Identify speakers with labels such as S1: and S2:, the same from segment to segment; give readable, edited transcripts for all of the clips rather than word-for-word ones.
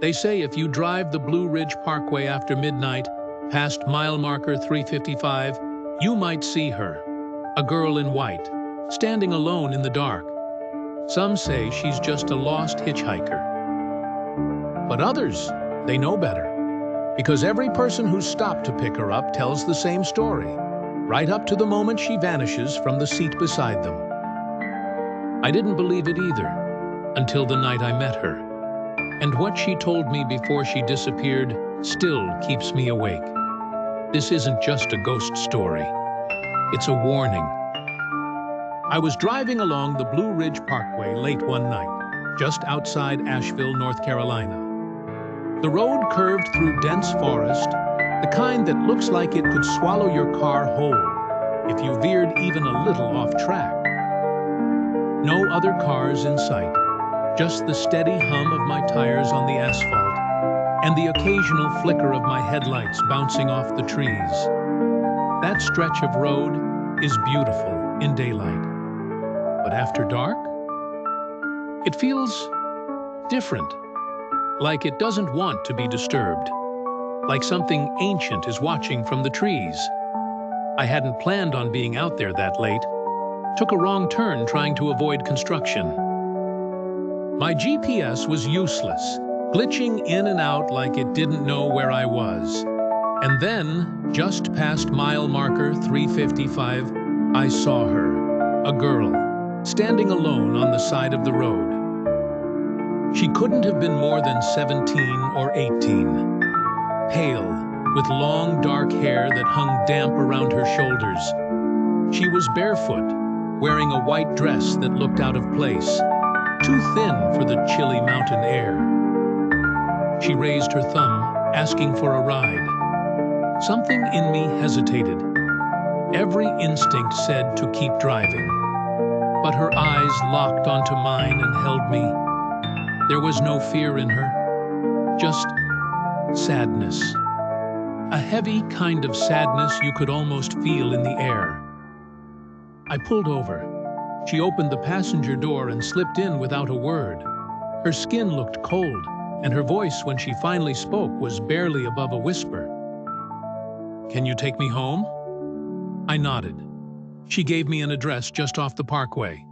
S1: They say if you drive the Blue Ridge Parkway after midnight, past mile marker 355, you might see her, a girl in white, standing alone in the dark. Some say she's just a lost hitchhiker. But others, they know better, because every person who's stopped to pick her up tells the same story, right up to the moment she vanishes from the seat beside them. I didn't believe it either, until the night I met her. And what she told me before she disappeared still keeps me awake. This isn't just a ghost story. It's a warning. I was driving along the Blue Ridge Parkway late one night, just outside Asheville, North Carolina. The road curved through dense forest, the kind that looks like it could swallow your car whole if you veered even a little off track. No other cars in sight. Just the steady hum of my tires on the asphalt and the occasional flicker of my headlights bouncing off the trees. That stretch of road is beautiful in daylight, but after dark, it feels different, like it doesn't want to be disturbed, like something ancient is watching from the trees. I hadn't planned on being out there that late, took a wrong turn trying to avoid construction. My GPS was useless, glitching in and out like it didn't know where I was. And then, just past mile marker 355, I saw her, a girl, standing alone on the side of the road. She couldn't have been more than 17 or 18. Pale, with long dark hair that hung damp around her shoulders. She was barefoot, wearing a white dress that looked out of place, too thin for the chilly mountain air. She raised her thumb, asking for a ride. Something in me hesitated. Every instinct said to keep driving. But her eyes locked onto mine and held me. There was no fear in her, just sadness. A heavy kind of sadness you could almost feel in the air. I pulled over. She opened the passenger door and slipped in without a word. Her skin looked cold, and her voice when she finally spoke was barely above a whisper. "Can you take me home?" I nodded. She gave me an address just off the parkway.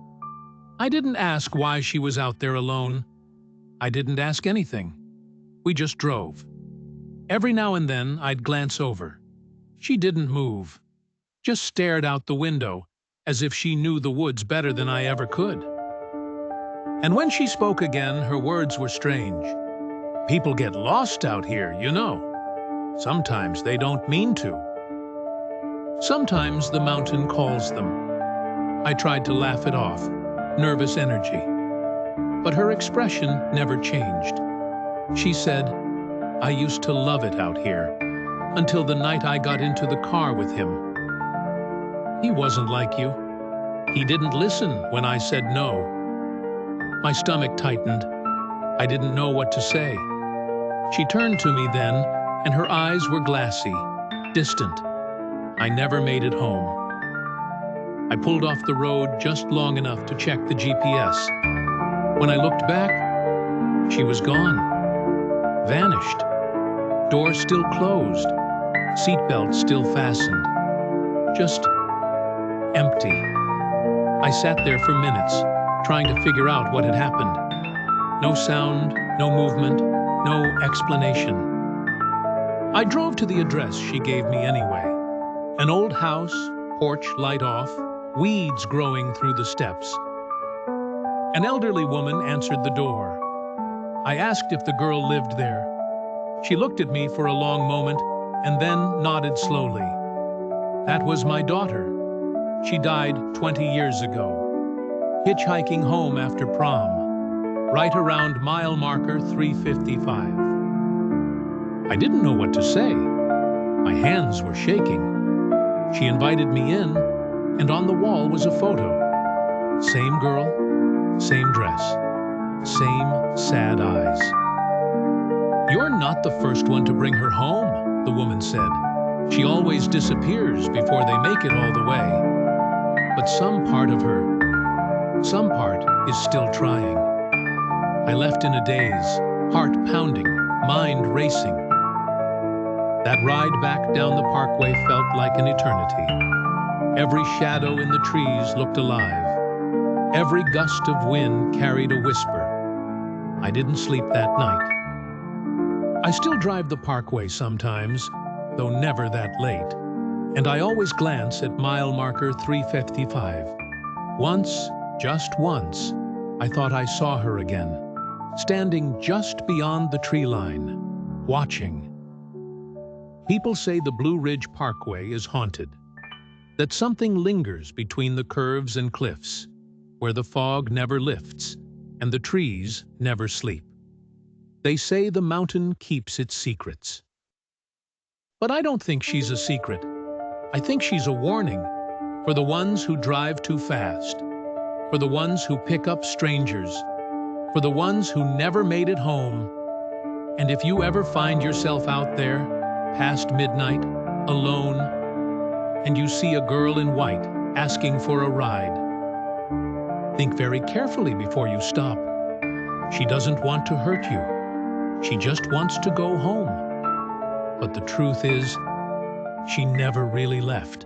S1: I didn't ask why she was out there alone. I didn't ask anything. We just drove. Every now and then, I'd glance over. She didn't move, just stared out the window, as if she knew the woods better than I ever could. And when she spoke again, her words were strange. "People get lost out here, you know. Sometimes they don't mean to. Sometimes the mountain calls them." I tried to laugh it off, nervous energy. But her expression never changed. She said, "I used to love it out here, until the night I got into the car with him. He wasn't like you. He didn't listen when I said no." My stomach tightened. I didn't know what to say. She turned to me then, and her eyes were glassy, distant. I never made it home. I pulled off the road just long enough to check the GPS. When I looked back, she was gone. Vanished. Door still closed. Seatbelt still fastened. Just empty. I sat there for minutes, trying to figure out what had happened. No sound, no movement, no explanation. I drove to the address she gave me anyway. An old house, porch light off, weeds growing through the steps. An elderly woman answered the door. I asked if the girl lived there. She looked at me for a long moment and then nodded slowly. That was my daughter. She died 20 years ago, hitchhiking home after prom, right around mile marker 355. I didn't know what to say. My hands were shaking. She invited me in, and on the wall was a photo. Same girl, same dress, same sad eyes. "You're not the first one to bring her home," the woman said. "She always disappears before they make it all the way. But some part of her, some part is still trying." I left in a daze, heart pounding. mind racing. That ride back down the parkway felt like an eternity. Every shadow in the trees looked alive. Every gust of wind carried a whisper. I didn't sleep that night. I still drive the parkway sometimes, though never that late. And I always glance at mile marker 355. Once, just once, I thought I saw her again, standing just beyond the tree line, watching. People say the Blue Ridge Parkway is haunted, that something lingers between the curves and cliffs, where the fog never lifts and the trees never sleep. They say the mountain keeps its secrets. But I don't think she's a secret. I think she's a warning for the ones who drive too fast, for the ones who pick up strangers, for the ones who never made it home. And if you ever find yourself out there, past midnight, alone, and you see a girl in white asking for a ride, think very carefully before you stop. She doesn't want to hurt you. She just wants to go home. But the truth is, she never really left.